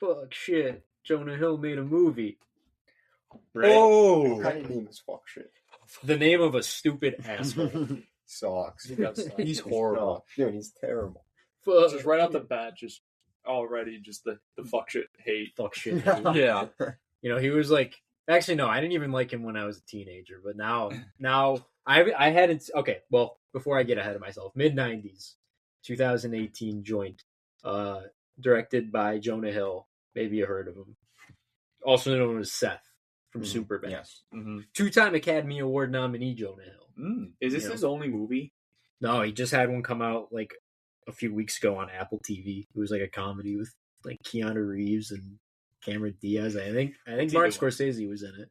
fuck shit. Jonah Hill made a movie. Right? Oh! What kind of name is fuck shit? The name of a stupid asshole. Sucks. He's horrible. No, dude, he's terrible. Fuck. Just right off the bat, just already just the fuck shit hate. Fuck shit. Yeah. You know, he was like, actually, no, I didn't even like him when I was a teenager, but now I hadn't, okay, well, before I get ahead of myself, Mid90s, 2018 joint, directed by Jonah Hill. Maybe you heard of him. Also known as Seth from Superbad. Yes. Mm-hmm. 2-time Academy Award nominee Jonah Hill. Is this his only movie? No, he just had one come out like a few weeks ago on Apple TV. It was like a comedy with like Keanu Reeves and Cameron Diaz. I think Martin Scorsese was in it.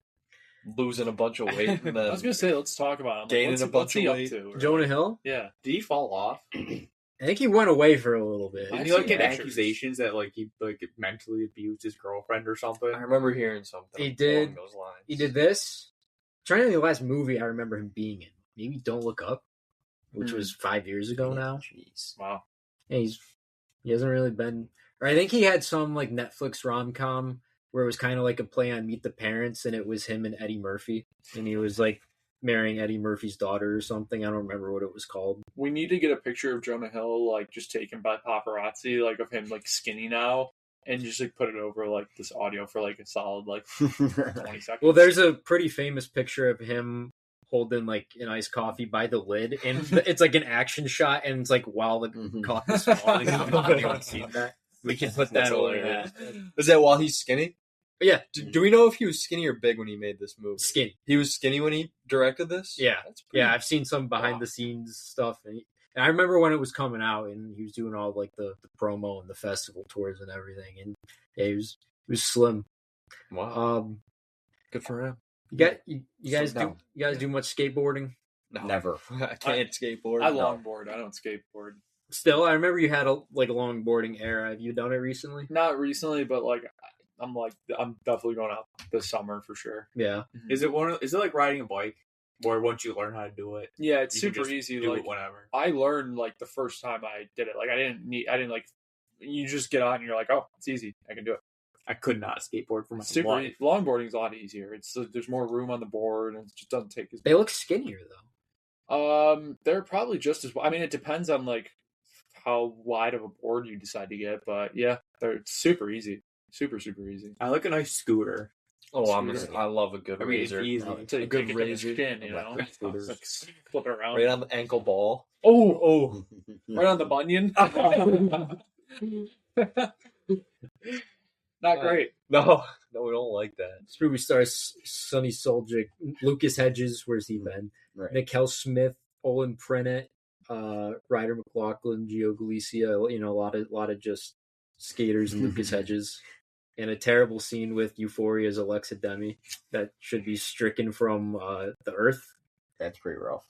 Losing a bunch of weight. And then I was gonna say, let's talk about him. Gaining a bunch of weight. To, Jonah Hill? Yeah. Did he fall off? I think he went away for a little bit. Didn't he like get accusations that like he like mentally abused his girlfriend or something? I remember hearing something. He did. Along those lines. He did this. I'm trying to think of the last movie I remember him being in. Maybe Don't Look Up, which was 5 years ago now. Jeez. Wow. Yeah, he hasn't really been. Or I think he had some like Netflix rom-com where it was kind of like a play on Meet the Parents, and it was him and Eddie Murphy, and he was like marrying Eddie Murphy's daughter or something. I don't remember what it was called. We need to get a picture of Jonah Hill, like, just taken by paparazzi, like, of him, like, skinny now, and just, like, put it over, like, this audio for, like, a solid, like, 20 seconds. Well, there's a pretty famous picture of him holding, like, an iced coffee by the lid, and it's, like, an action shot, and it's, like, while the coffee's falling out. If anyone's seen that, we can put that over. Yeah. Is that while he's skinny? But yeah. Do we know if he was skinny or big when he made this movie? Skinny. He was skinny when he directed this? Yeah. That's pretty... Yeah, I've seen some behind-the-scenes stuff, and I remember when it was coming out, and he was doing all, like, the promo and the festival tours and everything, and yeah, he was slim. Wow. Good for him. You guys do much skateboarding? No. Never. I can't skateboard. I longboard. I don't skateboard. Still, I remember you had a longboarding era. Have you done it recently? Not recently, but, like, I'm definitely going out this summer for sure. Yeah. Is it like riding a bike? Or once you learn how to do it, yeah, it's you super easy. Do like it whenever. I learned like the first time I did it. Like I didn't like. You just get on and you're like, oh, it's easy. I can do it. I could not skateboard for my Super life. Longboarding's a lot easier. It's there's more room on the board and it just doesn't take as. They look skinnier though. They're probably just as. I mean, it depends on like how wide of a board you decide to get, but yeah, they're super easy. Super easy. I like a nice scooter. Oh, I love a good I mean, razor. it's easy. Until you A good take it to the razor. shin, you know, Electric scooters. like flip it around. Right on the ankle ball. Oh, right on the bunion. Not great. No, we don't like that. This movie stars Sonny Soljic, Lucas Hedges, where's he been? Right. Nickel Smith, Olin Prennett, Ryder McLaughlin, Gio Galicia, you know, a lot of just skaters and Lucas Hedges. And a terrible scene with Euphoria's Alexa Demi that should be stricken from the earth. That's pretty rough.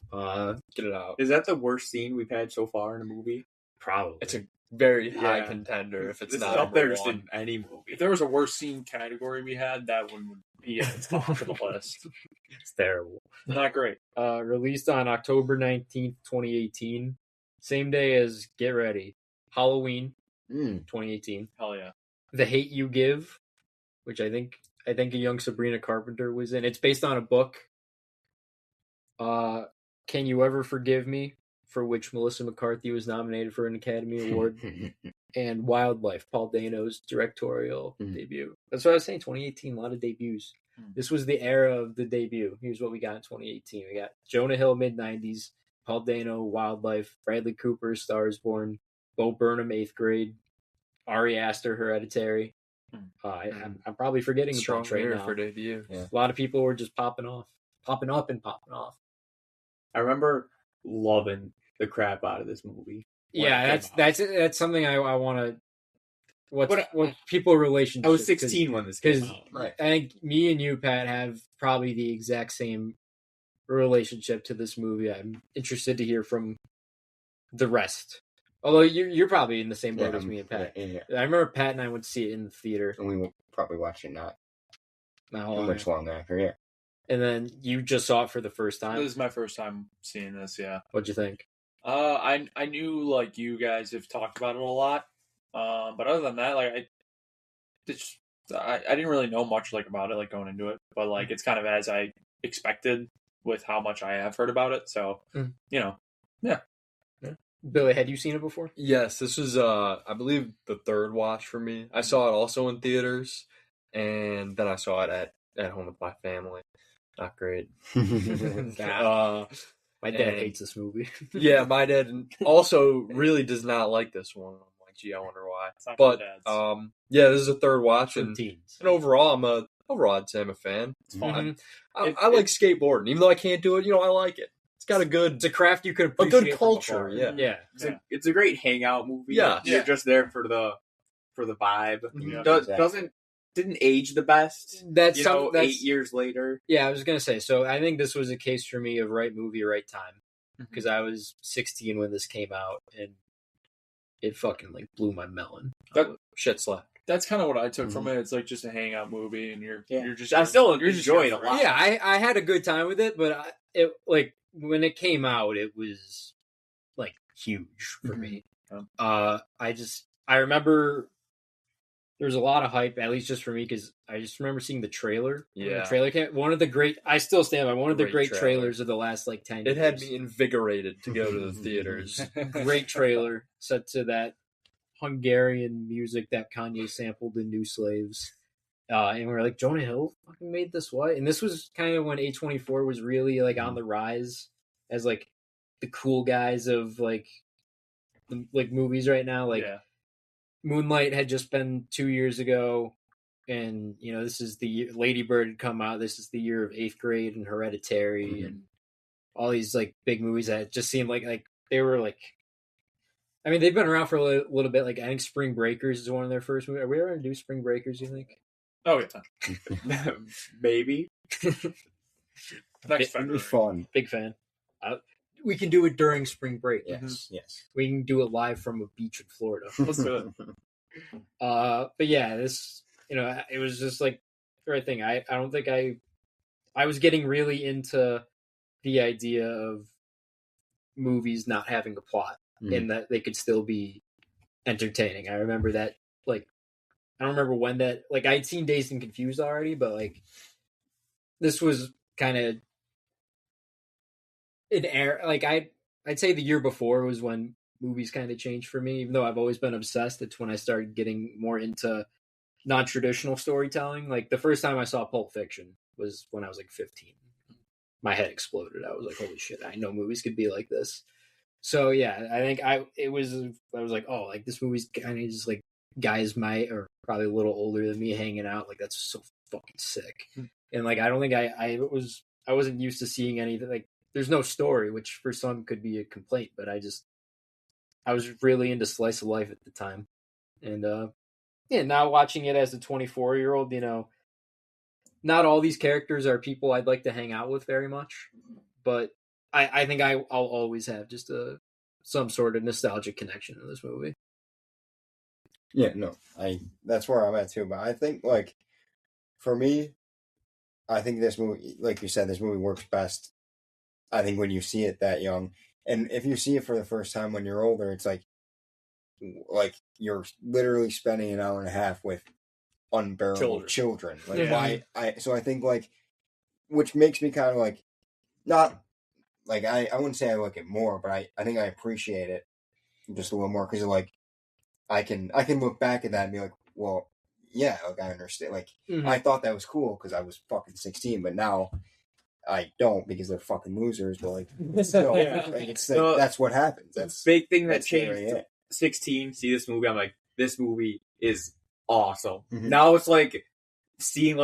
Get it out. Is that the worst scene we've had so far in a movie? Probably. It's a very high Yeah. contender if it's This not is up there number just one. in any movie. If there was a worst scene category we had, that one would be at the top of the list. It's terrible. Not great. Released on October 19th, 2018. Same day as, get ready, Halloween, 2018. Hell yeah. The Hate You Give, which I think a young Sabrina Carpenter was in. It's based on a book. Can You Ever Forgive Me, for which Melissa McCarthy was nominated for an Academy Award. And Wildlife, Paul Dano's directorial debut. That's what I was saying, 2018, a lot of debuts. This was the era of the debut. Here's what we got in 2018. We got Jonah Hill, Mid90s, Paul Dano, Wildlife, Bradley Cooper, Stars Born, Bo Burnham, 8th Grade, Ari Aster, Hereditary. I'm probably forgetting a Strong bunch right year now. for debut. Yeah. A lot of people were just popping up and popping off. I remember loving the crap out of this movie. Yeah, that's something I want to. What people relationships? I was 16 when this came because out. Right. I think me and you, Pat, have probably the exact same relationship to this movie. I'm interested to hear from the rest. Although you're probably in the same boat as me and Pat. Yeah. I remember Pat and I went to see it in the theater. And we will probably watch it not Now, much longer after, yeah. and then you just saw it for the first time. This is my first time seeing this, yeah. What'd you think? I knew like you guys have talked about it a lot. But other than that, like I didn't really know much like about it like going into it, but like it's kind of as I expected with how much I have heard about it. So you know, yeah. Billy, had you seen it before? Yes, this was I believe the third watch for me. I saw it also in theaters, and then I saw it at home with my family. Not great. My dad and- hates this movie. Yeah, my dad also really does not like this one. I'm like, gee, I wonder why. It's not for But dads. yeah, this is a third watch, For and teens. overall, I'd say I'm a fan. It's fun. I like skateboarding, even though I can't do it. I like it. It's got It's a craft you could a appreciate. good from culture. afar. Yeah. Yeah. It's a great hangout movie. Yeah. You're Yeah. just there for the vibe. Yeah. Didn't age the best. That's 8 years later. Yeah, I was gonna say. So I think this was a case for me of right movie, right time, because I was 16 when this came out, and it fucking like blew my melon. Shit slap. That's kind of what I took from it. It's like just a hangout movie, and you're just I still you're just enjoy it here a for lot. Yeah, I had a good time with it, but it like when it came out, it was like huge for me. I remember there was a lot of hype, at least just for me, because I just remember seeing the trailer. When Yeah. the trailer came. One of the great. I still stand by one of the Great great trailer. trailers of the last like 10 years. It had me invigorated to go to the theaters. Great trailer set to that Hungarian music that Kanye sampled in New Slaves. And we were like, Jonah Hill fucking made this what? And this was kind of when A24 was really like on the rise as like the cool guys of like movies right now. Like yeah. Moonlight had just been 2 years ago, and this is the year Lady Bird had come out. This is the year of 8th Grade and Hereditary and all these like big movies that just seemed like they were like. I mean, they've been around for a little bit. Like I think Spring Breakers is one of their first movies. Are we ever gonna do Spring Breakers? You think? Oh yeah. Maybe. Next It'd be February. fun. Big fan. We can do it during spring break. Yes, yes. We can do it live from a beach in Florida. Let's do it. But yeah, this it was just like the right thing. I don't think I was getting really into the idea of movies not having a plot and that they could still be entertaining. I remember that like I don't remember when that like I'd seen Dazed and Confused already, but like this was kind of an era. Like I'd say the year before was when movies kind of changed for me. Even though I've always been obsessed, it's when I started getting more into non-traditional storytelling. Like the first time I saw Pulp Fiction was when I was like 15. My head exploded. I was like, holy shit, I know movies could be like this. So yeah, I think I was like, oh, like this movie's kind of just like guys or probably a little older than me hanging out. Like that's so fucking sick. And like I don't think I wasn't used to seeing anything. Like there's no story, which for some could be a complaint, but I was really into slice of life at the time. And now watching it as a 24-year-old, not all these characters are people I'd like to hang out with very much, but I think I'll always have just some sort of nostalgic connection to this movie. Yeah, no, that's where I'm at too. But I think like for me, I think this movie, like you said, this movie works best. I think when you see it that young, and if you see it for the first time when you're older, it's like you're literally spending an hour and a half with unbearable children. Like Yeah. So I think like, which makes me kind of like, not like I wouldn't say I like it more, but I think I appreciate it just a little more because like I can look back at that and be like, well, yeah, like I understand. Like I thought that was cool because I was fucking 16, but now I don't because they're fucking losers. But like, so, Yeah. like, it's like, that's what happens. That's big thing that that's changed. literally it. 16, see this movie, I'm like, this movie is awesome. Mhm. Now it's like seeing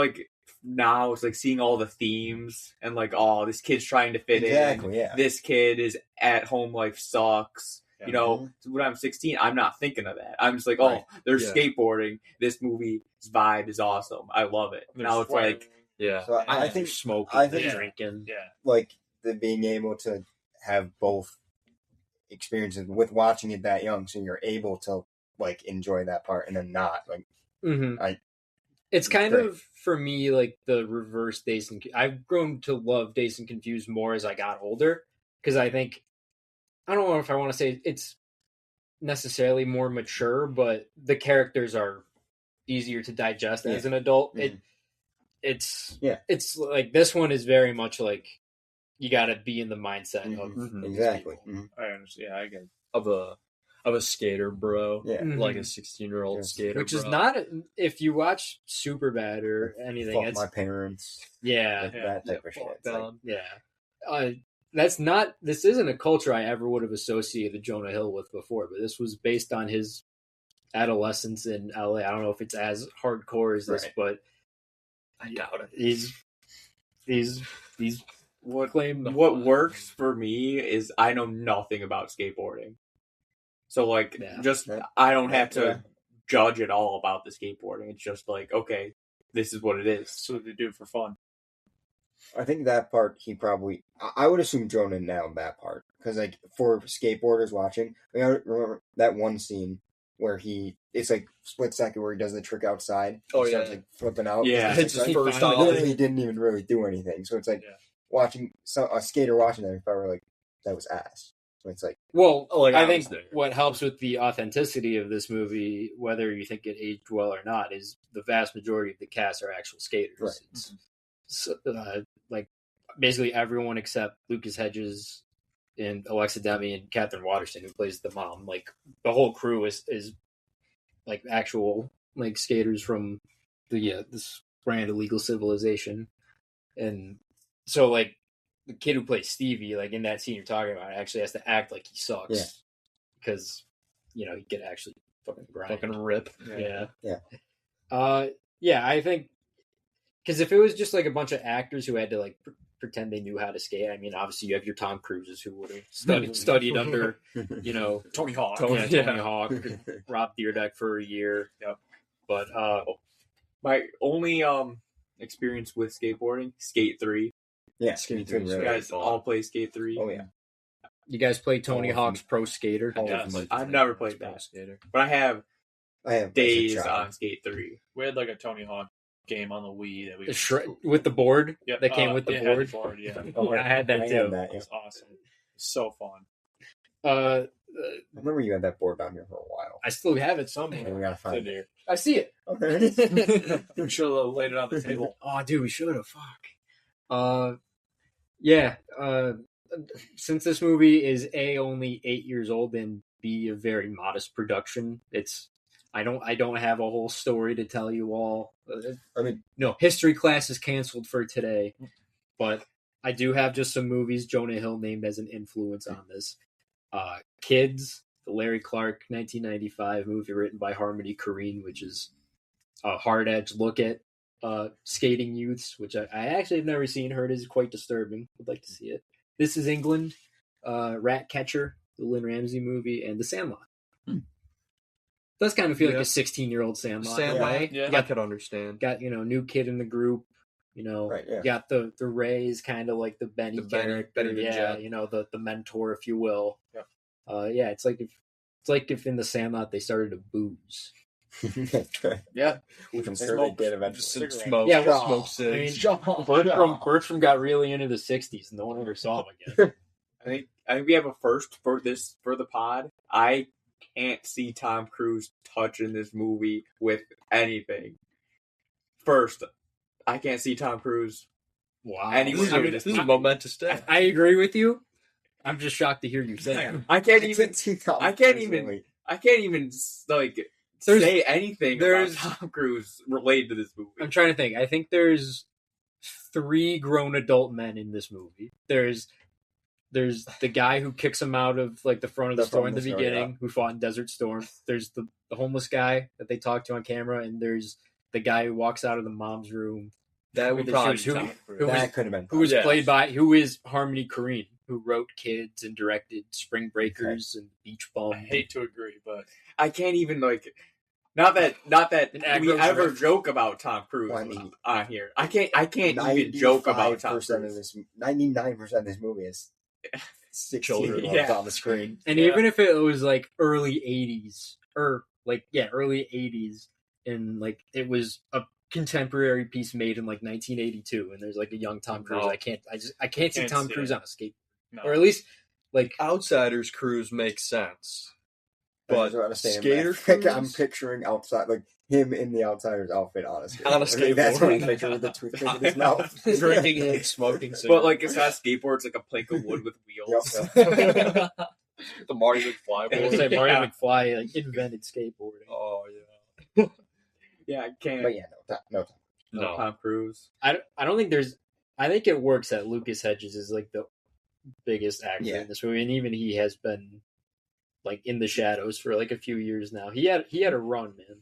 seeing all the themes and like, oh, this kid's trying to fit in. Exactly, yeah. This kid is at home life sucks. Yeah. You know, when I'm 16, I'm not thinking of that. I'm just like, Right. oh, they're Yeah. skateboarding. This movie's vibe is awesome. I love it. Now it's like, Yeah. So I think smoking, I think- drinking. Yeah. like the being able to have both experiences with watching it that young, so you're able to like enjoy that part and then not like It's kind great. of for me like the reverse Dazed and I've grown to love Dazed and Confused more as I got older because I think I don't know if I want to say it's necessarily more mature, but the characters are easier to digest Yeah. as an adult. Mhm. It's Yeah. it's like this one is very much like you got to be in the mindset of Mhm. these Exactly. people. Mhm. I understand. Yeah, I get it. Of a skater bro. Yeah. Like a Mhm. 16-year-old Yes. skater Which bro. is not if you watch Superbad or anything. Fuck It's my parents. yeah, Like Yeah. that type of fuck shit. It's like, them. yeah. That's not. This isn't a culture I ever would have associated Jonah Hill with before, but this was based on his adolescence in LA. I don't know if it's as hardcore as this, Right. but I doubt it. he's What claimed what works for me is I know nothing about skateboarding, so like Yeah. just Yeah. I don't have to Yeah. judge at all about the skateboarding. It's just like, okay, this is what it is. So they do it for fun. I think that part he probably. I would assume Jonah nailed that part because like for skateboarders watching, I remember that one scene where it's like split second where he does the trick outside. Oh, He starts, yeah. like flipping out. Yeah. It's his He first finally- ollie. Literally didn't even really do anything. So it's like Yeah. watching a skater watching that. If I were like, that was ass. So it's like, well. Like, I I think was there. what helps with the authenticity of this movie, whether you think it aged well or not, is the vast majority of the cast are actual skaters. Right. It's, like basically everyone except Lucas Hedges and Alexa Demi and Catherine Waterston, who plays the mom. Like the whole crew is like actual like skaters from this brand Illegal Civilization, and so like the kid who plays Stevie, like in that scene you're talking about, actually has to act like he sucks. Yeah. Because he could actually fucking grind. Fucking rip. Yeah. Yeah. Yeah, I think because if it was just like a bunch of actors who had to like pretend they knew how to skate, I mean, obviously you have your Tom Cruises who would have studied under, Tony Hawk. Tony Hawk, Rob Dyrdek for a year. Yep. But My only experience with skateboarding, Skate 3. yeah, Skate me too, is You really. guys all play Skate 3. Oh yeah. you guys play Tony Oh, Hawk's Pro Skater? Oh, Yes. I've never played that. Skater. But I have I have as a days child. on Skate 3. We had like a Tony Hawk game on the Wii that we With the board Yep, that came with the it board. had the board. Yeah, it Oh, I had that I too. had that, was yeah. awesome. So fun. Uh, I remember you had that board down here for a while. I still have it And somewhere. we gotta It's find in it. here. I see it. Oh, there it is. We should have laid it on the table. Oh, dude, we should have. Fuck. Yeah. Since this movie is only 8 years old and B, a very modest production, I don't have a whole story to tell you all. I mean, No, history class is canceled for today, but I do have just some movies Jonah Hill named as an influence on this. Kids, the Larry Clark 1995 movie written by Harmony Korine, which is a hard edge look at skating youths, which I actually have never seen. Heard is quite disturbing. Would like to see it. This is England, Ratcatcher, the Lynn Ramsey movie, and The Sandlot. Does kind of feel like a 16-year-old Sandlot. in a way. Yeah. I could understand. Got new kid in the group. right, yeah. Got the Rays, kind of like the Benny The Benny- character. Benny the yeah, Jet. the mentor, if you will. Yep. Yeah, it's like if in The Sandlot they started to booze. Yeah, Which I'm They sure they smoked did Just eventually. smoke. Yeah, well, smoke I cigs. mean, Bertram got really into the '60s, and no one ever saw him again. I think we have a first for the pod. I can't see Tom Cruise touching this movie with anything. First, I can't see Tom Cruise. Wow, Anyway, This is a momentous day. I agree with you. I'm just shocked to hear you say it. I can't even like say anything about Tom Cruise related to this movie. I'm trying to think. I think there's 3 grown adult men in this movie. There's the guy who kicks him out of like the front of the store in the beginning, who fought in Desert Storm. There's the homeless guy that they talk to on camera, and there's the guy who walks out of the mom's room. That would probably be who- Tom who Cruise. was- That could have been. Who is Yeah. played by who is Harmony Korine, who wrote Kids and directed Spring Breakers and Beach Bum. I hate to agree, but I can't even like. Not that An we aggro ever drift. joke about Tom Cruise Well, I mean, on here. I can't even joke about Tom 99% of Cruise. this. 99% of this movie is 16 Children. year olds Yeah. on the screen. And Yeah. even if it was like early 80s early 80s, and like it was a contemporary piece made in like 1982, and there's like a young Tom Cruise. No. I can't see Can't Tom see Cruise it. on a skateboard, no. or at least like Outsiders Cruise makes sense. I was But about to say, Skater I'm Cruise? picturing outside, like him in the Outsider's outfit, honestly. On a I mean, that's what I skateboard. picture with the toothpick in his mouth. Drinking and smoking But cigarettes. like, it's not a skateboard; it's like a plank of wood with wheels. Yep. The Marty McFly I board. was say Marty Yeah. McFly like, invented skateboarding. Oh yeah. Yeah, I can't. But yeah, no. No. Tom Cruise. I don't think there's. I think it works that Lucas Hedges is like the biggest actor Yeah. in this movie, and even he has been like in the shadows for like a few years now. He had a run, man.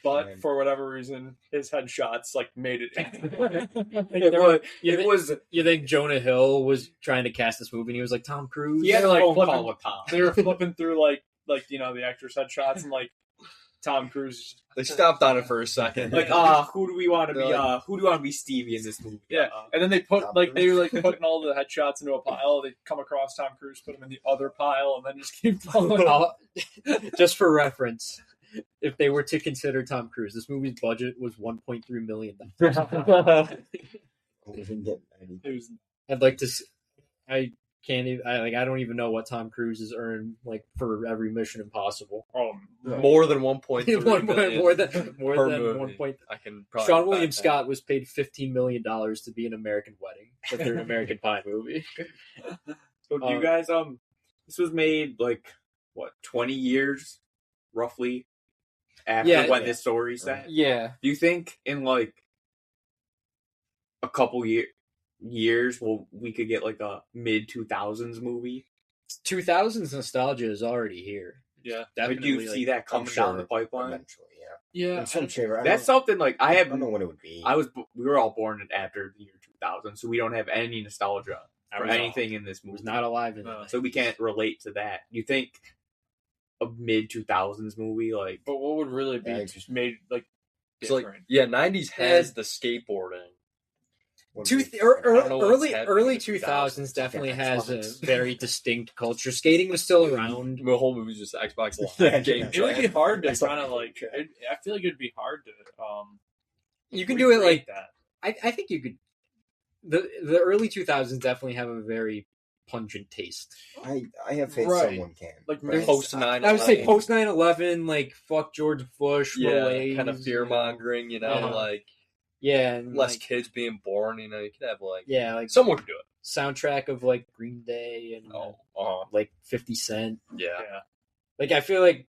But Man. for whatever reason, his headshots like made it. It was. You think Jonah Hill was trying to cast this movie, and he was like Tom Cruise? He had a like, phone flipping- call with Tom. They were flipping through like the actors' headshots and like Tom Cruise. They stopped on it for a second. Like, who do we want to be? They're Who do you want to be Stevie in this movie? Yeah, and then they put Tom like they Cruise. were like putting all the headshots into a pile. They come across Tom Cruise, put him in the other pile, and then just keep following. Just for reference, if they were to consider Tom Cruise, this movie's budget was $1.3 million. We didn't get any. It was I'd like to. I can't even. I don't even know what Tom Cruise has earned like for every Mission Impossible. more than 1.3 more million than per movie. 1 point. I can probably Sean back William that. Scott was paid $15 million to be an American Wedding, the third American Pie movie. So do you guys this was made like what 20 years roughly after Yeah, when yeah. this story's set? Yeah, Do you think in like a couple years we could get like a mid 2000s movie? 2000s nostalgia is already here. yeah. Would you see that coming down the pipeline? Eventually, yeah. Yeah, In some shape or- I That's don't- something like I I have. don't know what it would be. We were all born after the year 2000, so we don't have any nostalgia I for was- anything in this I was movie. not alive in No. that. So we can't relate to that. You think a mid 2000s movie like but what would really be Yeah, it's just- made like It's like, different? yeah, 90s has the skateboarding. Would Two, be- I don't know what's early happening early in the 2000s definitely Yeah, has a Xbox. very distinct culture. Skating was still around. The whole movie's just Xbox Live Yeah, game. It would be hard to That's like- kind of like. I feel like it'd be hard to. You can do it recreate like that. I think you could. The early 2000s definitely have a very pungent taste. I have faith Right. someone can. Like, But post I- 9/11. I would say post 9/11, like fuck George Bush, Yeah, malaise, kind of fear mongering, you know, Uh-huh. like Yeah, and less like, kids being born, you know, you could have like yeah, like someone could do it. soundtrack of like Green Day and like 50 Cent. Yeah. Yeah. Like I feel like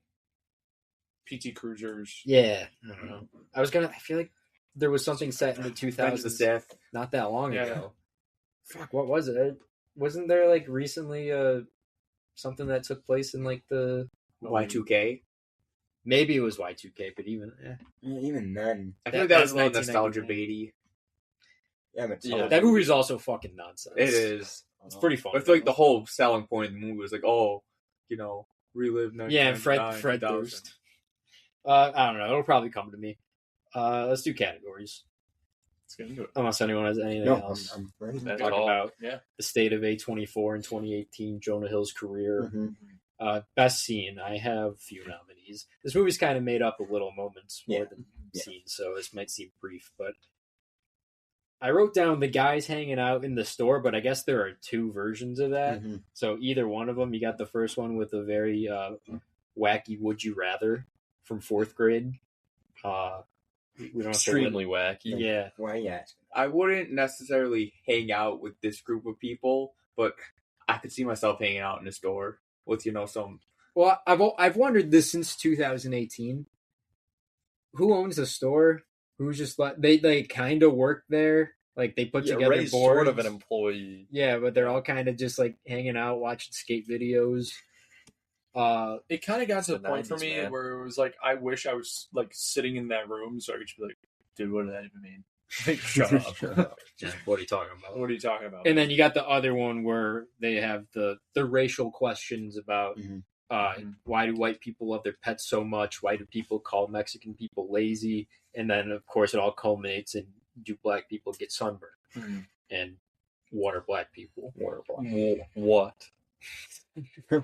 PT Cruisers. yeah, I don't know. I feel like there was something set in the Avenge the 2000s Sith? not that long Yeah. ago. Fuck, what was it? Wasn't there like recently something that took place in like the Y2K. maybe it was Y2K, but even Yeah, even then. I That- feel like that was that's a little nostalgia 1999. baity. Yeah, but Yeah. that movie's also fucking nonsense. It is. It's pretty fun. But I feel like the whole selling point of the movie was like, oh, you know, relive 1999, yeah, and Fred 2000. Durst. I don't know. It'll probably come to me. Let's do categories. Let's get into it. Unless anyone has anything No, else. I'm ready. That's Talk all. about Yeah. the state of A24 in 2018, Jonah Hill's career. Mhm. Best scene. I have a few nominees. This movie's kind of made up of little moments more Yeah. than Yeah. scenes, so this might seem brief, but I wrote down the guys hanging out in the store, but I guess there are two versions of that. Mhm. So either one of them, you got the first one with a very wacky "Would you rather" from fourth grade. We don't have to Extremely wacky. yeah. Why are you asking? I wouldn't necessarily hang out with this group of people, but I could see myself hanging out in a store with, you know, some. Well, I've wondered this since 2018. Who owns the store? Who's just like they kind of work there? Like they put Yeah, together Ray's boards. sort of an employee. Yeah, but they're all kind of just like hanging out, watching skate videos. It kind of got to the The point for 90s, me man. where it was like, I wish I was like sitting in that room so I could just be like, dude, what does that even mean? Like, shut up. What are you talking about? What are you talking about? And then you got the other one where they have the racial questions about Mhm. why do white people love their pets so much? Why do people call Mexican people lazy? And then of course it all culminates in do black people get sunburned? Mhm. And what are black people? What?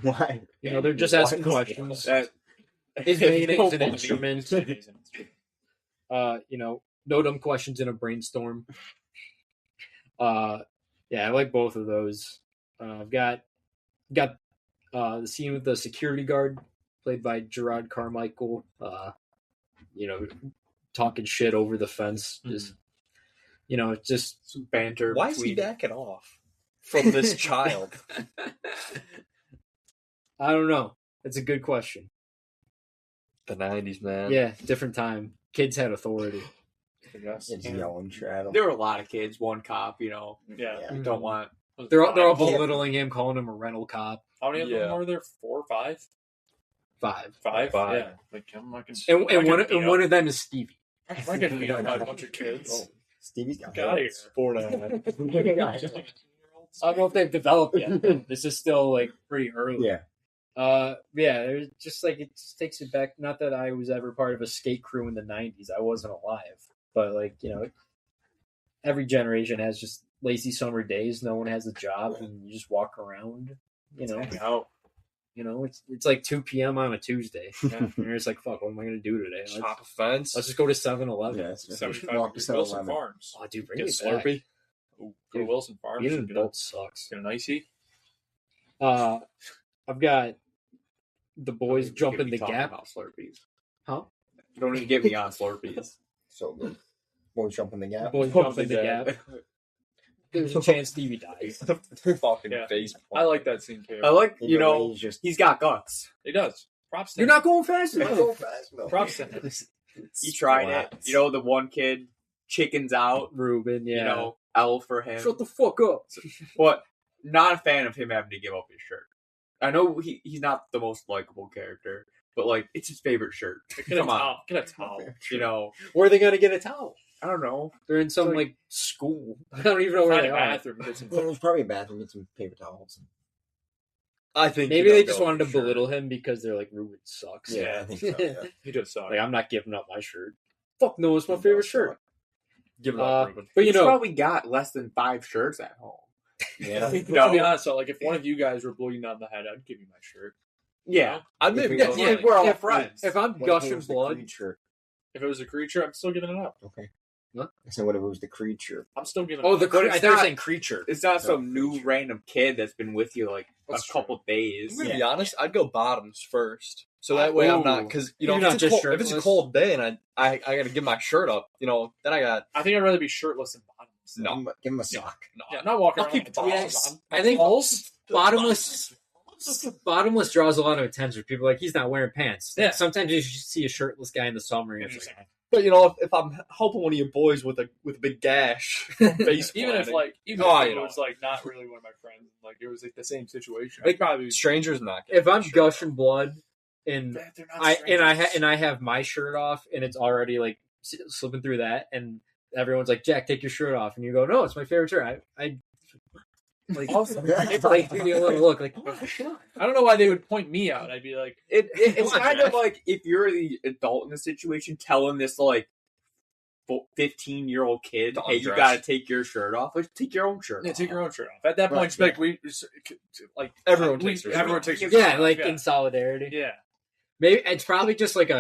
Why? You know, they're just asking What? questions. That, Is mayonnaise so an funny. instrument? You know, no dumb questions in a brainstorm. Yeah, I like both of those. I've got the scene with the security guard played by Gerard Carmichael. talking shit over the fence. Just it's just some banter. Why is he backing off from this child? I don't know. It's a good question. The 90s, man. Yeah, different time. Kids had authority. I guess. It's yelling at him. There were a lot of kids. One cop, Yeah. don't want. They're all belittling him, calling him a rental cop. How many of them were there? 4 or 5? 5. Yeah. Like, I'm not gonna. And one of them is Stevie. I'm not gonna beat up by a bunch of kids. Stevie's got Get out of here. 4.5. I don't know if they've developed yet. This is still like pretty early. Yeah. There's just like it just takes it back. Not that I was ever part of a skate crew in the 90s. I wasn't alive, but like every generation has just lazy summer days. No one has a job, and you just walk around. Hang out. It's like 2 p.m. on a Tuesday. And you're just like, fuck, what am I gonna do today? Hop a fence. Let's just go to 7-Eleven. Yeah, it's just 75 walk to Wilson 7-Eleven. Farms. Oh, dude, bring Get me a back. Slurpee. Go to Wilson Farms. Being an Get adult sucks. an icy. I've got the boys jumping the Talking gap. about Slurpees. Huh? Don't even get me on Slurpees. So good. Boys jumping the gap. Boys jumping the gap. There's a chance Stevie dies. Fucking Yeah. face. I like that scene too. I like, He's just he's got guts. He does. Props to You're him. not going fast not enough. going fast enough. Props to him. He tried it. Splats. The one kid chickens out. Ruben, yeah. L for him. Shut the fuck up. But not a fan of him having to give up his shirt. I know he's not the most likable character, but like it's his favorite shirt. Come on, Get a towel. Where are they gonna get a towel? I don't know. They're in some like school. I don't even know where Find they a are. bathroom. Get some. There's probably a bathroom. Get some paper towels. I think Maybe they just wanted to belittle him because they're like, Ruben sucks. Yeah, I think so. Yeah. He does suck. Like, I'm not giving up my shirt. Fuck no, it's my favorite shirt. Give it up, Ruben. But He's probably got less than 5 shirts at home. Yeah. To be honest, though, like if one of you guys were bleeding on the head, I'd give you my shirt. Yeah, I'd maybe Yeah, go yeah, for we're all if- friends. If I'm What if it gushing was the blood, Creed shirt? If it was a creature, I'm still giving it up. Okay. What? I said, what if it was the Creed shirt? I'm still giving. oh, it the up. But I it's thought you were not- saying creature. it's not some No, new creature. random kid that's been with you like That's a couple days. I'm gonna be honest. I'd go bottoms first, so that way I'm not because You're if not it's a just cold, if it's a shirtless? cold day and I gotta give my shirt up, then I got I think I'd rather be shirtless than bottomless. No. Give him a sock. no. Yeah, not walking I'll around keep with the bottoms yes. on. I think Balls? bottomless draws a lot of attention. People are like, he's not wearing pants. Yeah. Sometimes you see a shirtless guy in the summer. And you're just like, But if I'm helping one of you boys with a big gash, face Even if planting, it was like not really one of my friends, like it was like the same situation. Like, I'd probably strangers not. if I'm shirt gushing blood and They're not I have my shirt off and it's already like slipping through that and everyone's like, Jack, take your shirt off, and you go, no, it's my favorite shirt. I like it's like give me a little look like, oh, I don't know why they would point me out. I'd be like, It's Come on, kind of Jack. like if you're the adult in the situation telling this like 15-year-old kid, To hey, you undress. gotta take your shirt off. Like, take your own shirt yeah, off. take your own shirt off. At that point, Right, it's like we like Everyone takes their shirt everyone off. takes their yeah, shirt like off. in solidarity. Yeah. Maybe it's probably just like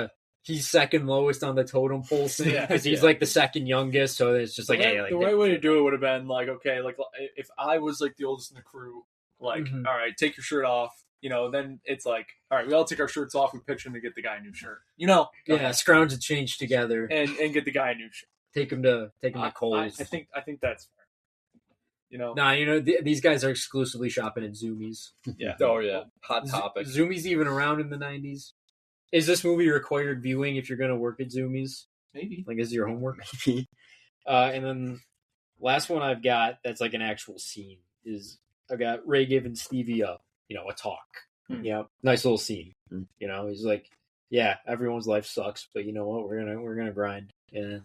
he's second lowest on the totem pole thing Yeah. because he's like the second youngest, so it's just like, the, hey, right, like the right way to do it would have been like, okay, like if I was like the oldest in the crew, like, Mhm. all right, take your shirt off. Then it's like, all right, we all take our shirts off. We pitch in to get the guy a new shirt. yeah, scrounge and change together. and get the guy a new shirt. Take him to Kohl's. I think that's fair. Nah, these guys are exclusively shopping at Zoomies. Yeah. Oh yeah, hot topic. Zoomies even around in the 90s? Is this movie required viewing if you're going to work at Zoomies? Maybe. Like, is it your homework? And then last one I've got that's like an actual scene is I've got Ray giving Stevie a talk. Yeah. Nice little scene. Hmm. He's like, yeah, everyone's life sucks, but you know what? We're gonna grind, and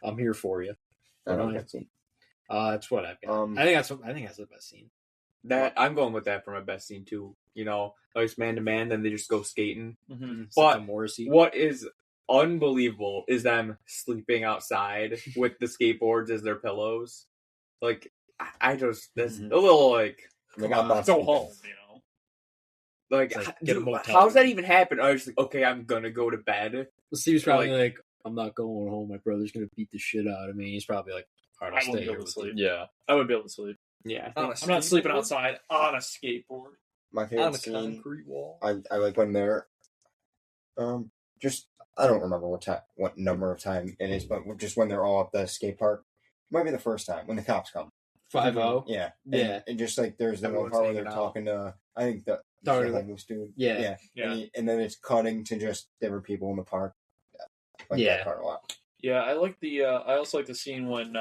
I'm here for you. I don't know that scene. That's what I've got. I think that's the best scene. That I'm going with that for my best scene too. Like man to man, then they just go skating. Mm-hmm. But Morrissey. what is unbelievable is them sleeping outside with the skateboards as their pillows. Like I just that's Mhm. a little like Like, I'm not Go sleeping. home. like, It's like, h- get a dude, motel how's that room. even happen? I was just like, okay, I'm gonna go to bed. Steve's probably like, I'm not going home. My brother's gonna beat the shit out of me. He's probably like, all right, I I'll won't stay be here able to with sleep. you. Yeah, I wouldn't be able to sleep. Yeah, On a I'm not sleeping skateboard? outside on a skateboard. My on favorite a scene, concrete wall. I like when they're just I don't remember what number of time it is, but just when they're all at the skate park. It might be the first time when the cops come. 5-0. Yeah. Yeah. And just like there's the one Everyone's part where they're hanging out. talking to, I think the homeless dude. Yeah. And then it's cutting to just different people in the park. Like Yeah. that part a lot. Yeah, I like the. I also like the scene when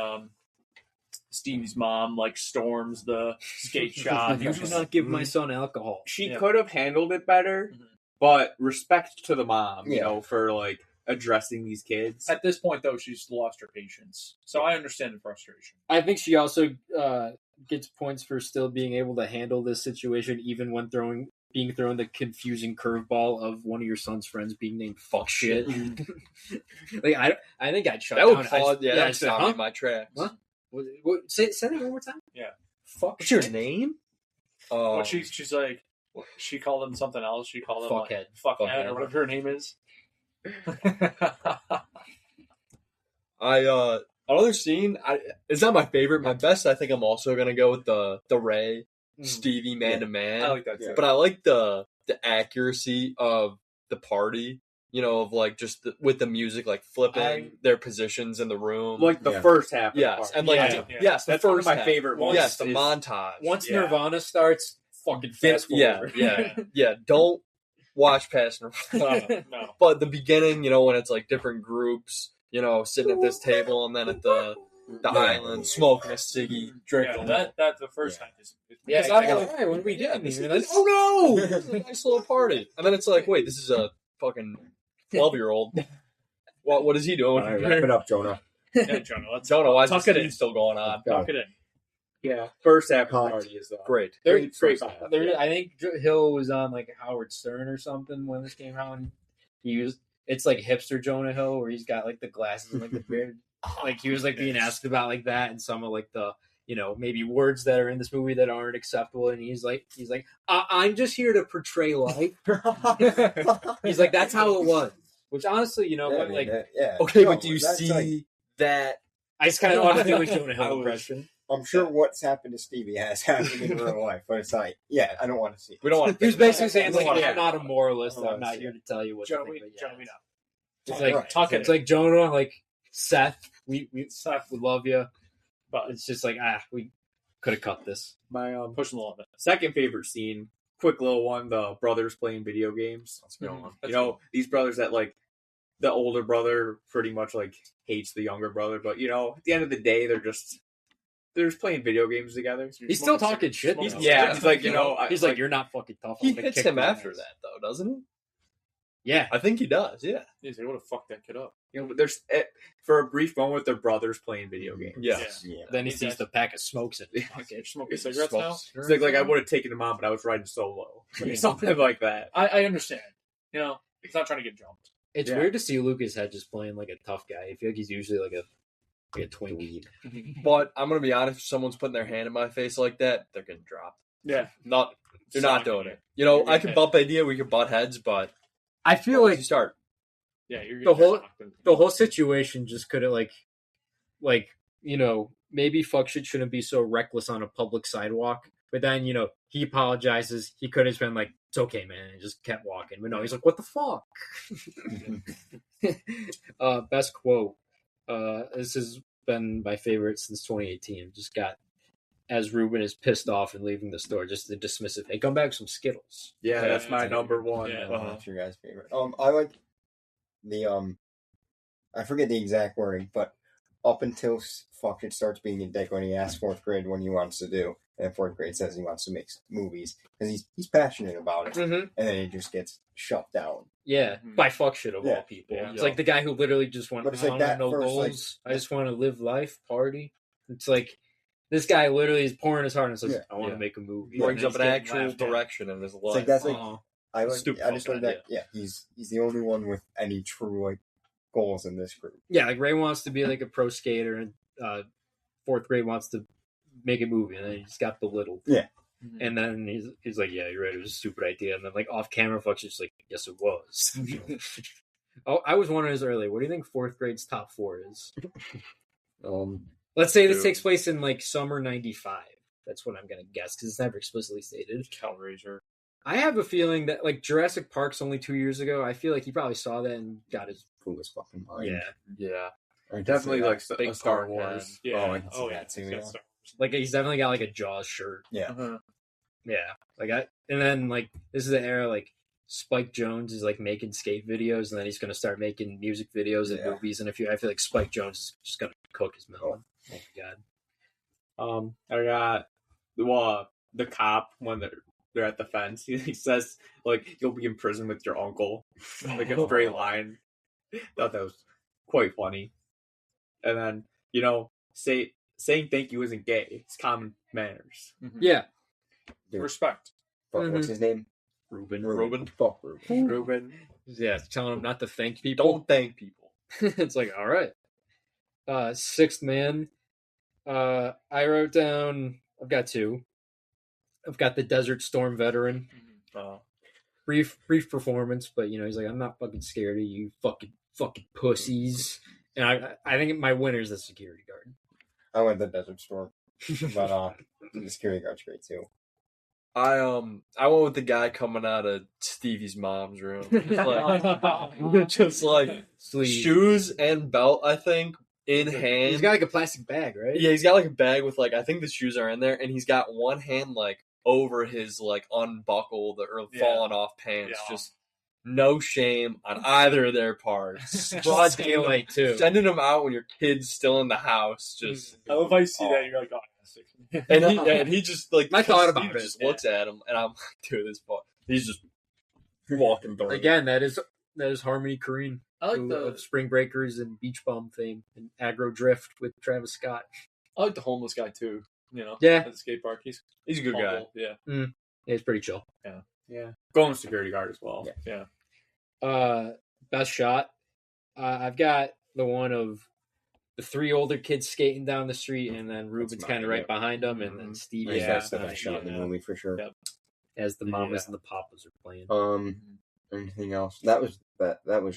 Stevie's mom like storms the skate shop. You do not give my son alcohol. She Yeah. could have handled it better, Mhm. but respect to the mom, you Yeah. know, for like addressing these kids. At this point, though, she's lost her patience, so I understand the frustration. I think she also gets points for still being able to handle this situation, even when being thrown the confusing curveball of one of your son's friends being named fuck shit. Like I think I'd shut That down. would fall. Yeah, I that would said, stop huh? me in my tracks. What? Say it one more time. Yeah. Fuck. What's your name? Oh, But she's like, she called him something else. She called him Fuckhead. like, fuckhead, Fuckhead. or whatever her name is. Another scene. It's not my favorite. My best. I think I'm also gonna go with the Ray Stevie man to man. I like that too. But I like the accuracy of the party. You know, of like just with the music, like flipping their positions in the room. Like the Yeah. first half. Of yes, the and party. like Yeah. yes, the That's first one of my half. favorite ones. Yes, the is- montage. Once Yeah. Nirvana starts, fucking fast Yeah, forward. yeah. Don't watch past Nirvana. No. But the beginning, you know, when it's like different groups, you know, sitting at this table and then at the island, smoking a ciggy, drinking. Yeah, that's the first time. Yeah, Because I'm exactly. like, Hey, what are we doing? this here? is- oh no! It's a nice little party. And then it's like, wait, this is a fucking 12-year-old. What is he doing? All right, wrap it up, Jonah. Yeah, Jonah, let's Don't know why tuck this it scene in. still going on. Tuck it in. Yeah. First half of the Hot. party is Great. Great Great. first half. I think Hill was on like Howard Stern or something when this came out. And it's like hipster Jonah Hill where he's got like the glasses and like the beard. Like he was like being asked about like that and some of like the maybe words that are in this movie that aren't acceptable, and he's like I'm just here to portray life. He's like that's how it was. Which honestly, but like Okay, No, but do you that's see like- that? I just kind of want to do a Jonah I Hill was- impression. I'm sure what's happened to Stevie has happened in real life, but it's like, I don't want to see it. We don't want He was basically saying like Yeah. I'm not a moralist. Oh, I'm not yeah. here to tell you what to Jonah, think. But Jonah, we know. It's Right. like Tuck it it's in. like Jonah, like Seth. We Seth, we love you, but it's just like we could have cut this. My pushing a little bit. second favorite scene, quick little one, the brothers playing video games. Let's go on. You know, these brothers that like the older brother pretty much like hates the younger brother, but at the end of the day they're just playing video games together. He's still talking shit. He's- Yeah, he's like, he's like, you're not fucking tough. He I'm gonna hits kick him your after ass." that, though, doesn't he? Yeah, I think he does. Yeah. He's like, what the fuck that kid up? There's for a brief moment their brothers playing video games. Yes. Yeah. then he He's sees like- the pack of smokes and You're smoking cigarettes now? It's like I would have taken him on, but I was riding solo. Something like that. I understand. He's not trying to get jumped. It's Yeah. weird to see Lucas Hedges playing like a tough guy. I feel like he's usually like a twink. But I'm gonna be honest. If someone's putting their hand in my face like that, they're getting dropped. Yeah. They're not doing it. I can bump idea. We can butt heads, but I feel once like you start. Yeah, you're The whole- getting the whole situation just could have maybe fuck shit shouldn't be so reckless on a public sidewalk. But then he apologizes. He could have been like, "It's okay, man," and just kept walking. But no, he's like, "What the fuck?" Best quote. This has been my favorite since 2018. Just got as Ruben is pissed off and leaving the store, just the dismissive. Hey, come back with some Skittles. Yeah, Yeah, that's my it's- number one. yeah. What's your guys' favorite? I like the I forget the exact wording, but up until fuck it starts being a dick when he asks fourth grade what he wants to do, and fourth grade says he wants to make movies because he's passionate about it, Mm-hmm. and then he just gets shut down. Yeah, Mhm. by fuck shit of Yeah. all people. Yeah. It's like the guy who literally just went, But it's I like don't that have no first, goals. I just want to live life, party. It's like this guy literally is pouring his heart and says, Yeah. I want to Yeah. make a movie. Brings And up he's an getting actual laughed at. direction in his life. It's like that's like Uh-huh. I Stupid just fucking like that. Yeah, he's the only one with any true like goals in this group. Yeah, like Ray wants to be like a pro skater, and fourth grade wants to make a movie, and then he just got belittled. Yeah. And then he's like, "Yeah, you're right. It was a stupid idea." And then like off camera, Fox just like, "Yes, it was." Oh, I was wondering this earlier. What do you think fourth grade's top four is? Let's say this Dude. takes place in like summer '95. That's what I'm gonna guess because it's never explicitly stated. Hellraiser. I have a feeling that like Jurassic Park's only 2 years ago. I feel like he probably saw that and got his Coolest fucking mind. Yeah. I can Definitely see that. like Big a Star park Wars. Yeah. Oh, I can see Oh, that yeah. too, He's yeah. got Star Wars. like he's definitely got like a Jaws shirt. Yeah. Uh-huh. Yeah, and then like this is the era like Spike Jonze is like making skate videos, and then he's gonna start making music videos and Yeah. movies. And I feel like Spike Jonze is just gonna cook his melon. Oh my god. I got the cop when they're at the fence. He says like you'll be in prison with your uncle, like a straight line. Thought that was quite funny. And then saying thank you isn't gay. It's common manners. Mhm. Yeah, Dude. Respect. Fuck, what's his name? Ruben. Fuck Ruben. Ruben. Yeah, telling him not to thank people. Don't thank people. It's like all right. Sixth Man. I wrote down. I've got two. I've got the Desert Storm veteran. Brief performance, but he's like, I'm not fucking scared of you, fucking pussies. And I think my winner's the security guard. I went the Desert Storm, but the security guard's great too. I went with the guy coming out of Stevie's mom's room. Just like shoes and belt, I think, in hand. He's got like a plastic bag, right? Yeah, he's got like a bag with like I think the shoes are in there, and he's got one hand like over his like unbuckled or fallen off pants. Yeah. Just no shame on either of their parts. Broad daylight too. Sending them out when your kid's still in the house. Just I love how you see that and you're like, oh, that's and he just like I thought about Steve it. just looks at him, and I'm like, dude, this boy, he's just walking through. Again, that is Harmony Korine I like of Spring Breakers and Beach Bum fame and Aggro Drift with Travis Scott. I like the homeless guy too. Yeah. At the skate park. He's He's a good guy. humble. Yeah. Yeah, it's pretty chill. Yeah. Going security guard as well. Yeah. Best shot. I've got the one of the three older kids skating down the street, and then Ruben's mine, kind of right yep. behind them, and then Steve Yeah, that's the behind best shot in the movie for sure. Yep. as the mamas Yeah. and the papas are playing. Anything else? That was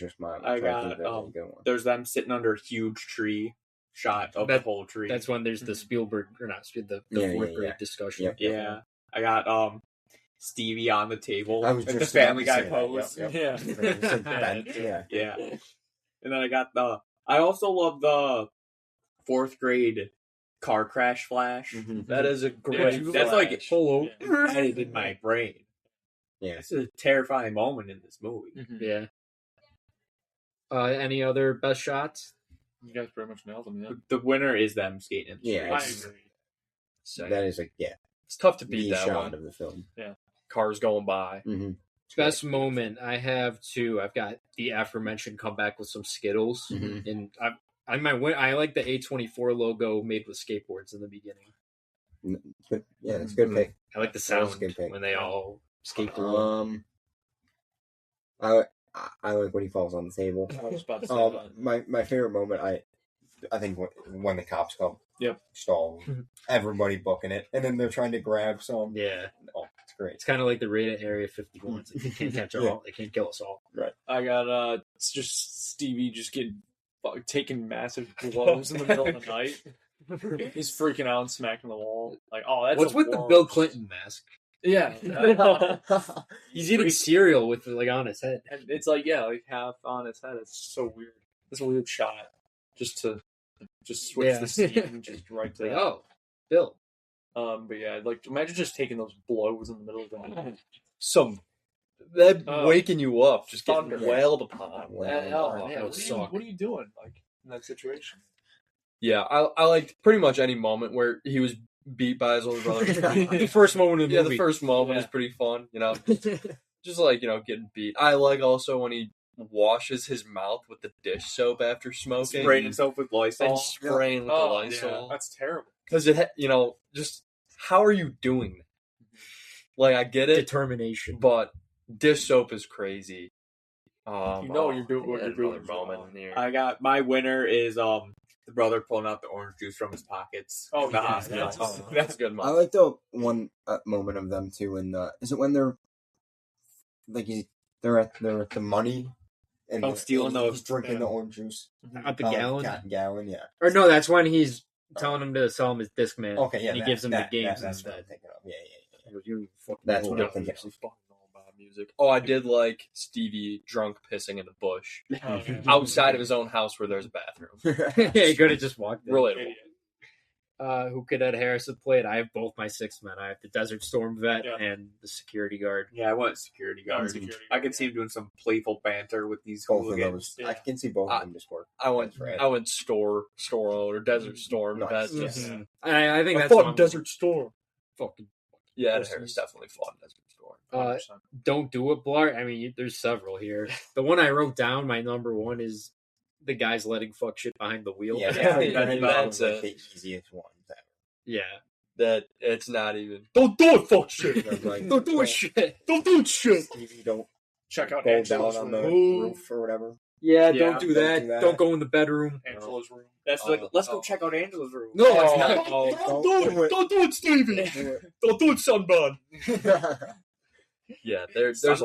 just mine. I think got, that was a good one. There's them sitting under a huge tree shot of the whole tree. That's when there's the Spielberg or not the Yeah, fourth yeah, grade yeah. discussion. Yep. yeah. I got Stevie on the table. I was with just the Family about Guy to say that, pose. yep. Yeah. It's like bent, yeah. Yeah. And then I got I also love the fourth grade car crash flash. That is a great. That's like flash. Hello. embedded in my brain. Yeah. It's a terrifying moment in this movie. Yeah. Any other best shots? You guys pretty much nailed them, yeah. The winner is them skating in the Yeah, street. I agree. Sick. That is It's tough to beat the that shot one. of the film. Cars going by. Mm-hmm. Best moment, I have two. I've got the aforementioned comeback with some Skittles, Mhm. and I like the A24 logo made with skateboards in the beginning. But yeah, it's a good pick. I like the That was a sound good pick. when they all skateboard. I like when he falls on the table. I was about to say that. My favorite moment, I think when the cops come. Yep. Stall. Everybody booking it, and then they're trying to grab some. Yeah, Oh, it's great. it's kind of like the raid at Area 51. It's like they can't catch us Yeah. all. They can't kill us all. I got it's just Stevie just getting taking massive blows in the middle of the night. He's freaking out and smacking the wall. Like, oh, that's What's the with the worst. Bill Clinton mask? Yeah. He's eating cereal with like on his head. And it's like, yeah, like half on his head. It's so weird. It's a weird shot. Just to switch Yeah. the scene just right to Like, that. oh, Bill. But yeah, like imagine just taking those blows in the middle of the night. That Oh. waking you up, just getting Thunder. wailed upon. Wow. that would suck. What are you doing? Like in that situation? Yeah, I liked pretty much any moment where he was beat by his older brother. The first moment of the Yeah, movie. the first moment Yeah. is pretty fun, just like, getting beat. I like also when he washes his mouth with the dish soap after smoking. Spraying himself with Lysol. and spraying with the Oh, Lysol. yeah, that's terrible. Because just how are you doing that? Like, I get it, Determination. but dish soap is crazy. You know you're doing what you're doing Another is moment wrong. in here. I got my winner is the brother pulling out the orange juice from his pockets. Oh, in the yeah, hospital. That's a good I moment. like the one moment of them too. Is it when they're like they're at the money and Stealing he's those- drinking the orange juice At the gallon. gallon, yeah. Or no, that's when he's telling him to sell him his Discman. Okay, yeah. And he gives him the games that's what I'm instead. thinking of. Yeah. You fucking That's know what I'm that. thinking. music. Oh, I did like Stevie drunk pissing in the bush Oh, yeah. outside of his own house where there's a bathroom. Yeah, he could have just walked in. Relatable. Idiot. Who could Ed Harris have played? I have both my six men. I have the Desert Storm vet Yeah. and the security guard. Yeah, I went security guard. Security I guard, could see him doing some playful banter with these Both of hooligans. those. I can see both of them just work. I went That's right. store owner, Desert Storm. Nice. Vet. Yeah. Mhm. I think I that's fought what in Desert Storm. Fucking Yeah, Ed Pussies. Harris definitely fought in Desert Storm. 100%. don't do it, Blart. I mean, there's several here. The one I wrote down, my number one, is the guys letting fuck shit behind the wheel. Yeah, that's like it. the easiest one. Yeah. That it's not even. Don't do it, fuck shit. Like, Don't do it, shit. Don't do it, shit. Stevie, don't Check out go down Angela's on the room. roof or whatever. Yeah, Yeah, don't do that. Don't go in the bedroom. Angela's room. That's like, let's go check out Angela's room. No, it's not. Don't do it. Don't do it, Stevie. Don't do it, Sunburn. Yeah, there's a lot.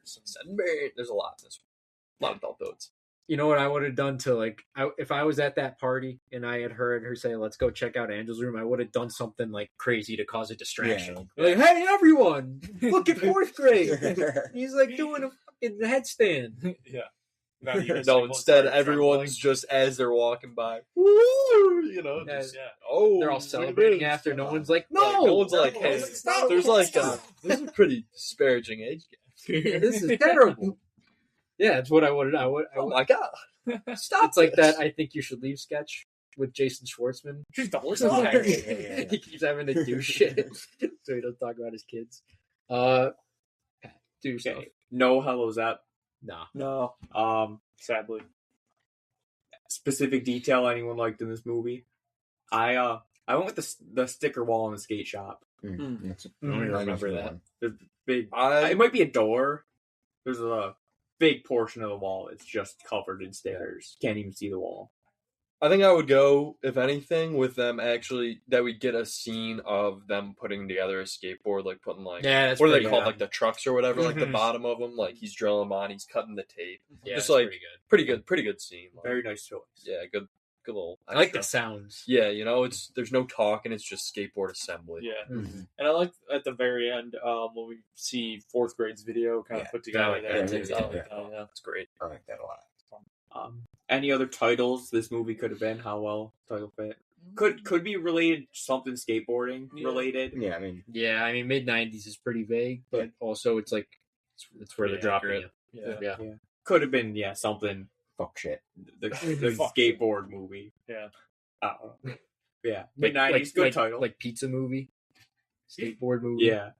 Sunburn. There's a lot in this one. A lot of adult dudes. You know what I would have done to, like, if I was at that party and I had heard her say, let's go check out Angel's room, I would have done something, like, crazy to cause a distraction. Yeah. Like, hey, everyone, look at fourth grade. He's, like, doing a fucking headstand. Yeah. No, instead everyone's just as they're walking by. Woo! You know, Yeah. just, Yeah. oh, They're all celebrating after. No one's like, Like, no, no one's like, hey, stop, there's like stop. this is a pretty disparaging age gap. This is terrible. Yeah, that's what I would. Oh my god! Stop. It's like that. I think you should leave sketch with Jason Schwartzman. Yeah. He keeps having to do shit, so he doesn't talk about his kids. Do stuff. Okay. No Hello Zep. Nah. No. Sadly. Specific detail anyone liked in this movie? I went with the sticker wall in the skate shop. I don't even remember that. The big. I It might be a door. There's a big portion of the wall. It's just covered in stickers. Can't even see the wall. think I would go, if anything, with them actually that we get a scene of them putting together a skateboard, like putting like Yeah, that's what are they pretty called, good. like the trucks or whatever, like the Mhm. bottom of them, like he's drilling them on, he's cutting the tape. Yeah, just that's like pretty good. pretty good scene. Like, Very nice choice. yeah, good little. I like the extra. sounds. Yeah, you know, there's no talking, it's just skateboard assembly. Yeah. Mhm. And I like at the very end when we see fourth grade's video kind of Yeah. put together like there. that too. too, I like yeah. that, yeah. That's great. I like that a lot. Any other titles this movie could have been? How well title fit? Could be related to something skateboarding Yeah. related. Yeah, I mean, Yeah, I mean, mid-90s is pretty vague, but also it's like it's where they're Pretty dropping accurate. you. Yeah. Yeah. Could have been something. fuck shit. The Fuck. skateboard movie. Yeah. I don't know. Yeah, Like- mid nineties, good title. Like pizza movie, skateboard movie. Yeah,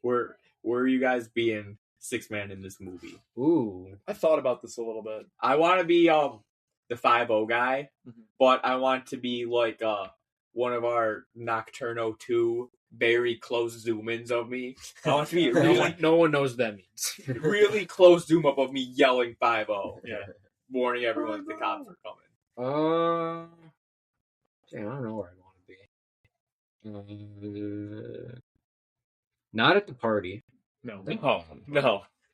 where are you guys being 6-man in this movie? Ooh. I thought about this a little bit. I want to be the 5-0 guy, Mhm. but I want to be like one of our Nocturno 2 very close zoom ins of me. I want to be No one knows what that means. really close zoom up of me yelling 5-0, Yeah. warning everyone the cops are coming. Damn, I don't know where I want to be. Not at the party. No. No.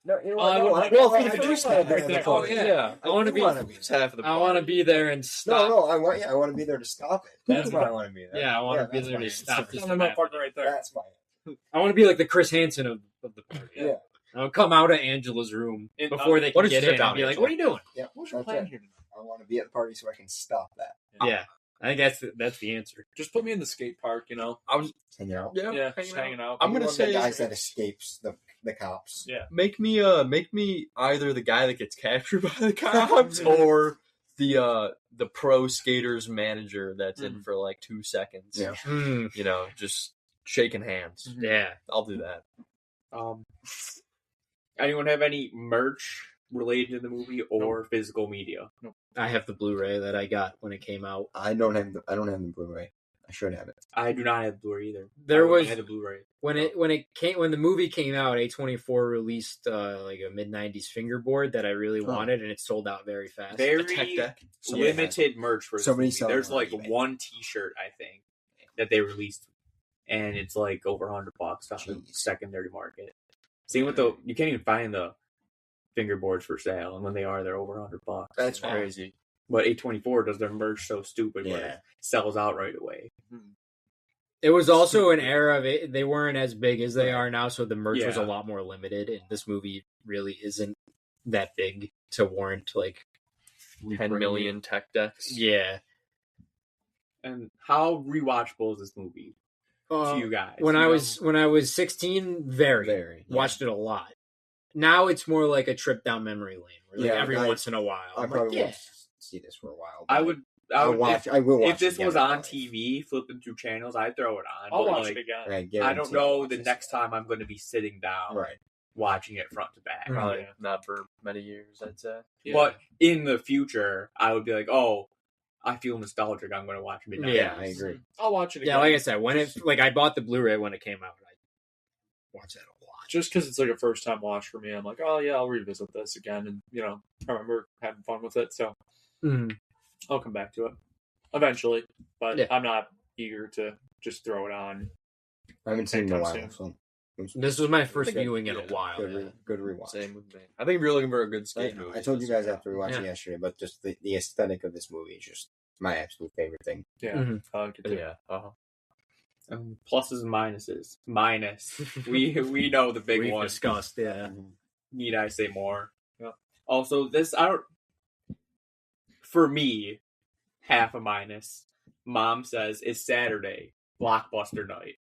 No, you know I what? would- No, well, I for the do first wanna time be right there. there. Oh, yeah. I want to be. It's half of the. I want to be there and No, stop. no, I want to be there to stop it. That's why I want to be there. Yeah, I want to be that's there to fine. stop this. I'm in my partner right there. That's fine. I want to be like the Chris Hansen of the party. Yeah. I'll come out of Angela's room And, before they what can is get sit in down, and be like, Angela? "What are you doing?" Yeah, What's your that's plan it. here tonight? I want to be at the party so I can stop that. Yeah, I think that's the answer. Just put me in the skate park, Hang out. Yeah, just hanging out. I'm gonna One of the say- guys that escapes the cops. Yeah. Make me either the guy that gets captured by the cops or the pro skaters manager that's in for like 2 seconds. Yeah. Mm, You know, just shaking hands. yeah. I'll do that. Anyone have any merch related to the movie or physical media? I have the Blu-ray that I got when it came out. I don't have the Blu-ray. I should have it. I do not have Blu-ray either. There I had the Blu-ray. when the movie came out, A24 released like a mid-90s fingerboard that I really wanted, and it sold out very fast. Very Tech deck. Somebody limited merch for this Somebody movie. selling There's it on like eBay. one T-shirt I think that they released, and it's like over $100 on the Jeez. secondary market. Same with you can't even find the fingerboards for sale, and when they are, they're over $100. That's crazy. But A24 does their merch so stupid where Yeah. it sells out right away. It was also an era of it. They weren't as big as they are now, so the merch was a Yeah. lot more limited. And this movie really isn't that big to warrant like 10 million tech decks. Yeah. And how rewatchable is this movie to you guys? When You I know? was 16, very yeah. watched it a lot. Now it's more like a trip down memory lane. Where like Yeah, every once in a while, I I'm probably like, won't see this for a while. I but would I'll watch. I will watch. if this it again was on probably. TV, flipping through channels, I'd throw it on. I'll but, watch like, it again. I I guarantee don't I'll know watch the this next again. time I'm going to be sitting down Right. watching it front to back. Probably Yeah. not for many years, I'd say. Yeah. But in the future, I would be like, oh, I feel nostalgic. I'm going to watch Mid90s. Yeah, I agree. I'll watch it again. yeah, like I said, when it like I bought the Blu-ray when it came out, I watched that a lot. Just because it's like a first time watch for me, I'm like, oh yeah, I'll revisit this again, and I remember having fun with it, so I'll come back to it eventually. But Yeah. I'm not eager to just throw it on. I haven't seen it in a Anytime while, so This was my first Good- viewing in yeah, a while. good rewatch. Same with me. I think if you're looking for a good skate I, movie, I told you this guys is- after we watched it Yeah. yesterday, but just the aesthetic of this movie is just my absolute favorite thing. Yeah, Mhm. I like it too. Yeah. Uh-huh. Pluses and minuses. Minus. we know the big We've one. discussed, yeah. Need I say more? Yeah. Also, this for me, half a minus. Mom says it's Saturday, blockbuster night,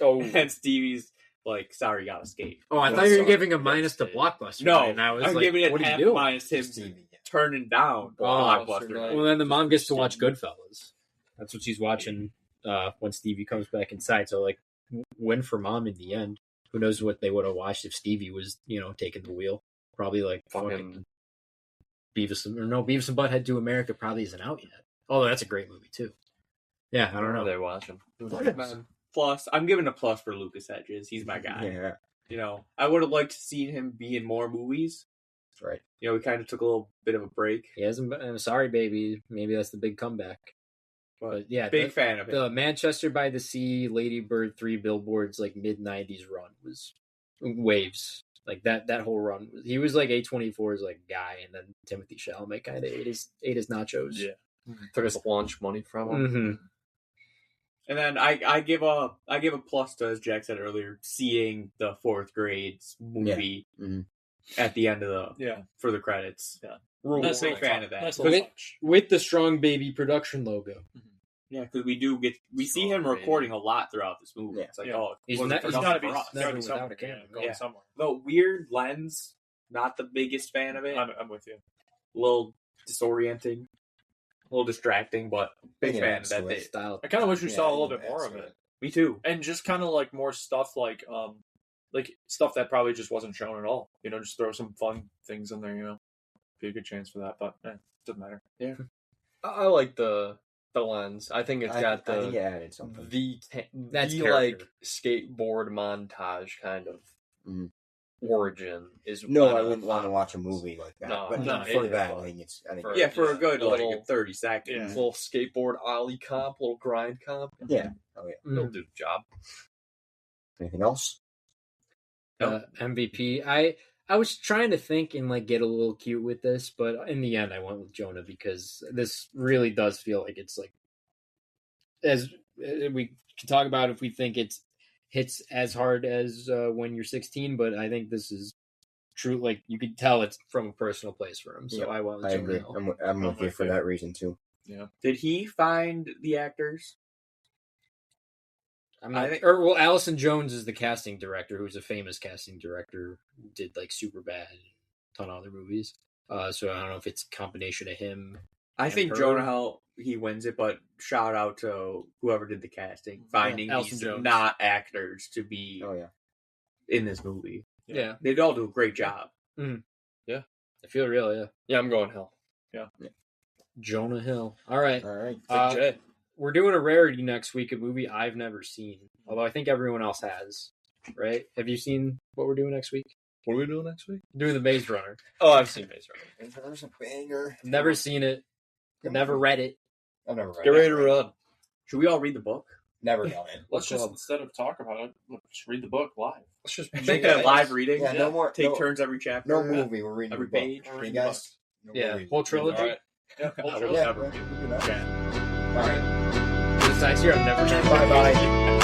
Oh, and Stevie's like, "Sorry, you gotta skate." Oh, I Yeah, thought you were sorry. giving a minus to That's- Blockbuster. No, and I was I'm like, giving it what are half you doing? minus him Just TV, yeah. turning down Oh, blockbuster night. night. Well, then the mom gets to watch Goodfellas. That's what she's watching when Stevie comes back inside. So, like, win for mom in the end. Who knows what they would have watched if Stevie was, taking the wheel? Probably like fucking Beavis and Butthead to America probably isn't out yet. Oh, that's a great movie too. Yeah, I don't know. They're watching. Plus, I'm giving a plus for Lucas Hedges. He's my guy. Yeah, I would have liked to see him be in more movies. that's right. We kind of took a little bit of a break, He hasn't been, I'm sorry, baby. Maybe that's the big comeback. But yeah, big fan of him. the Manchester by the Sea, Lady Bird, 3 Billboards, like mid-90s run was waves. Like that whole run. He was like A24's like guy, and then Timothy Chalamet kind of ate his nachos. Yeah. Took us lunch money from them. Mm-hmm. And then I give a plus to, as Jack said earlier, seeing the fourth grades movie Yeah. Mhm. at the end of Yeah. for the credits. Yeah. We're Nice big little fan touch. of that. Nice little touch. With the Strong Baby production logo. Yeah, because we see him Strong recording a lot throughout this movie. Yeah. It's like, Yeah. oh, He's was not- it he's production gotta be, for us? it's gotta be Never without somewhere. a camera. Going Yeah. somewhere. The weird lens, not the biggest fan of it. I'm with you. A little disorienting, a little distracting, but big Yeah, fan of that so bit. Style. I kind of wish we Yeah, saw a little yeah, bit more of that's it, Me too. and just kind of like more stuff like stuff that probably just wasn't shown at all. Just throw some fun things in there. Be a good chance for that, but doesn't matter. I like the lens. I think it's got I think it the added something. That's the character. like skateboard montage kind of Mhm. origin is. No, what I wouldn't want to watch a movie like that. No, but no, for it- that, I think it's. I think for- Yeah, for a good a like little- 30 seconds. Yeah. Little skateboard ollie comp, little grind comp. Yeah. Oh yeah. They'll do the job. Anything else? MVP. I was trying to think and like get a little cute with this, but in the end, I went with Jonah because this really does feel like it's like as we can talk about if we think it's hits as hard as when you're 16, but I think this is true. Like you could tell it's from a personal place for him. So Yep, I went with I Jonah agree. Hill. I'm with you with for you. that reason too. Did he find the actors? I think, Allison Jones is the casting director, who's a famous casting director. Did like Superbad, and a ton of other movies. So I don't know if it's a combination of him. I And think her. Jonah Hill, he wins it, but shout out to whoever did the casting, finding Allison these Jones. not actors to be Oh yeah. in this movie. Yeah, They all do a great job. I feel real. Yeah, Yeah, I'm going Hill. Jonah Hill. All right. All right. Jay. We're doing a rarity next week, a movie I've never seen, although I think everyone else has. Right? Have you seen what we're doing next week? What are we doing next week? Doing the Maze Runner. Oh, I've seen Maze Runner. There's a banger. Never seen it. Never read it. I've never read Get it. ready to run. Should we all read the book? Never done it. Let's just instead of talk about it, let's just read the book live. Let's just Make it a live reading. Yeah, no more. Take no, turns every chapter. No movie. We're reading Every the book. page. We're Okay, reading the guys. No Yeah, movie. whole trilogy. All right. Yeah, I will Yeah, never we can do that. Yeah. All right. Besides here, I've never. Bye bye.